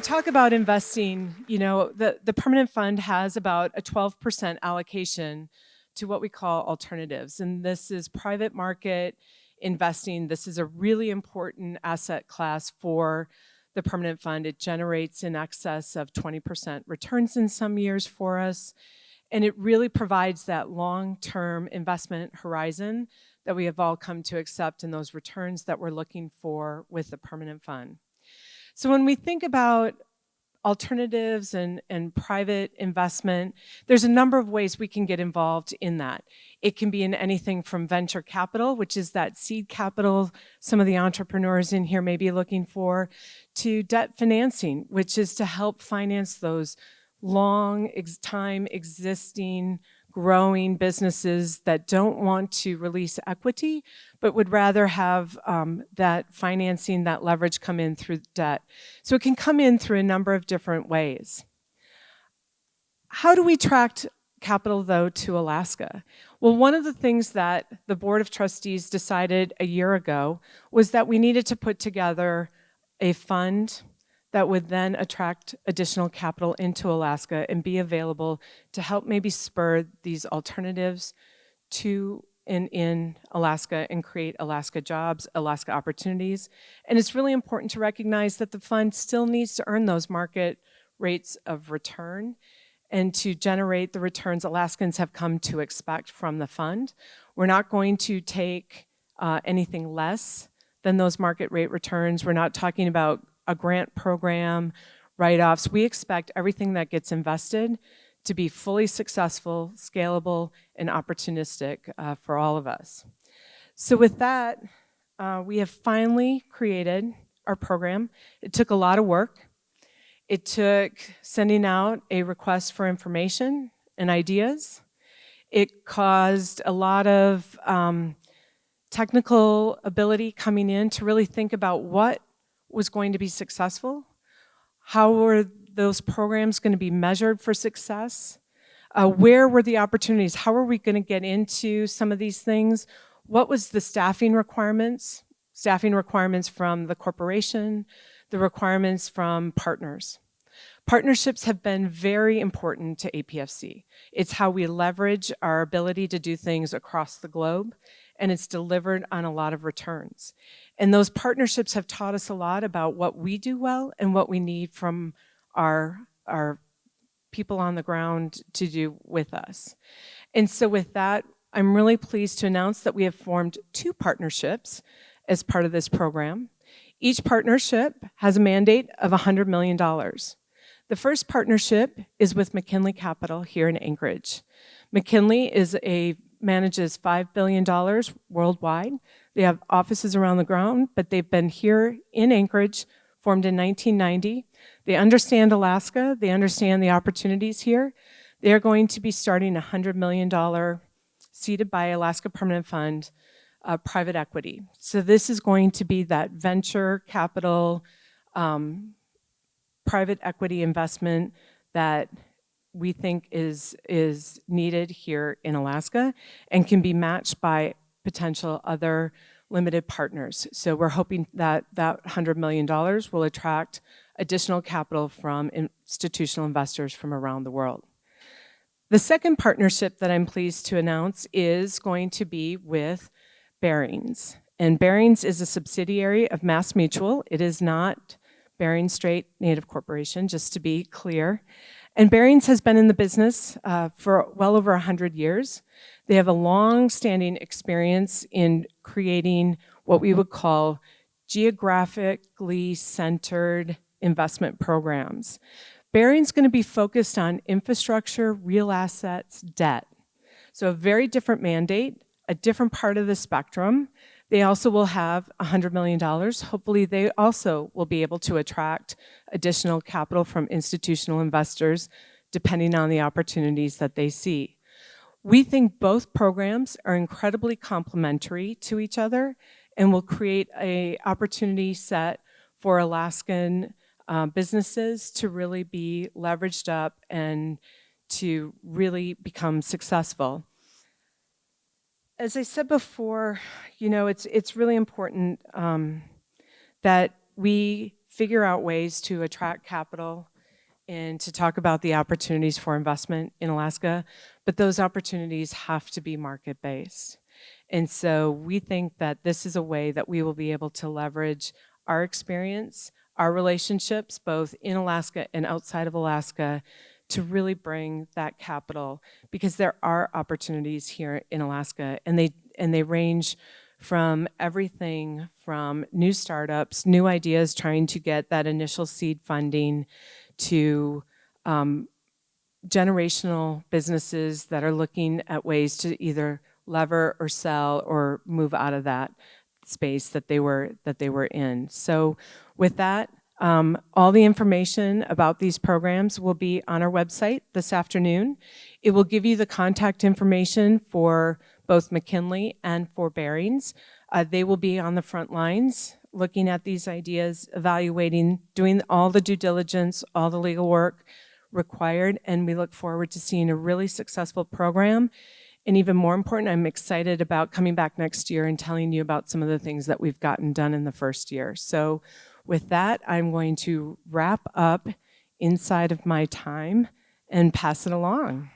we talk about investing, the permanent fund has about a 12% allocation to what we call alternatives. And this is private market investing. This is a really important asset class for the permanent fund. It generates in excess of 20% returns in some years for us. And it really provides that long-term investment horizon that we have all come to accept in those returns that we're looking for with the permanent fund. So when we think about alternatives and private investment, there's a number of ways we can get involved in that. It can be in anything from venture capital, which is that seed capital some of the entrepreneurs in here may be looking for, to debt financing, which is to help finance those long time existing growing businesses that don't want to release equity, but would rather have that financing, that leverage come in through debt. So it can come in through a number of different ways. How do we attract capital, though, to Alaska? Well, one of the things that the Board of Trustees decided a year ago was that we needed to put together a fund that would then attract additional capital into Alaska and be available to help maybe spur these alternatives to in Alaska and create Alaska jobs, Alaska opportunities. And it's really important to recognize that the fund still needs to earn those market rates of return and to generate the returns Alaskans have come to expect from the fund. We're not going to take anything less than those market rate returns. We're not talking about a grant program, write-offs. We expect everything that gets invested to be fully successful, scalable, and opportunistic for all of us. So with that, we have finally created our program. It took a lot of work. It took sending out a request for information and ideas. It caused a lot of technical ability coming in to really think about what was going to be successful, how were those programs going to be measured for success, where were the opportunities, how are we going to get into some of these things, what was the staffing requirements from the corporation, the requirements from partners. Partnerships have been very important to APFC. It's how we leverage our ability to do things across the globe, and it's delivered on a lot of returns. And those partnerships have taught us a lot about what we do well and what we need from our people on the ground to do with us. And so with that, I'm really pleased to announce that we have formed 2 partnerships as part of this program. Each partnership has a mandate of $100 million. The first partnership is with McKinley Capital here in Anchorage. McKinley manages $5 billion worldwide. They have offices around the ground, but they've been here in Anchorage, formed in 1990. They understand Alaska. They understand the opportunities here. They're going to be starting a $100 million seeded by Alaska Permanent Fund private equity. So this is going to be that venture capital private equity investment that we think is needed here in Alaska and can be matched by potential other limited partners. So we're hoping that that $100 million will attract additional capital from institutional investors from around the world. The second partnership that I'm pleased to announce is going to be with Barings. And Barings is a subsidiary of MassMutual. It is not Bering Strait Native Corporation, just to be clear. And Barings has been in the business for well over 100 years. They have a long-standing experience in creating what we would call geographically centered investment programs. Baring's going to be focused on infrastructure, real assets, debt. So a very different mandate, a different part of the spectrum. They also will have $100 million. Hopefully they also will be able to attract additional capital from institutional investors depending on the opportunities that they see. We think both programs are incredibly complementary to each other and will create an opportunity set for Alaskan businesses to really be leveraged up and to really become successful. As I said before, it's really important that we figure out ways to attract capital and to talk about the opportunities for investment in Alaska, but those opportunities have to be market-based. And so we think that this is a way that we will be able to leverage our experience, our relationships, both in Alaska and outside of Alaska, to really bring that capital, because there are opportunities here in Alaska, and they range from everything from new startups, new ideas trying to get that initial seed funding, to generational businesses that are looking at ways to either lever or sell or move out of that space that they were in. So with that, all the information about these programs will be on our website this afternoon. It will give you the contact information for both McKinley and for Barings. They will be on the front lines looking at these ideas, evaluating, doing all the due diligence, all the legal work required, and we look forward to seeing a really successful program. And even more important, I'm excited about coming back next year and telling you about some of the things that we've gotten done in the first year. So with that, I'm going to wrap up inside of my time and pass it along.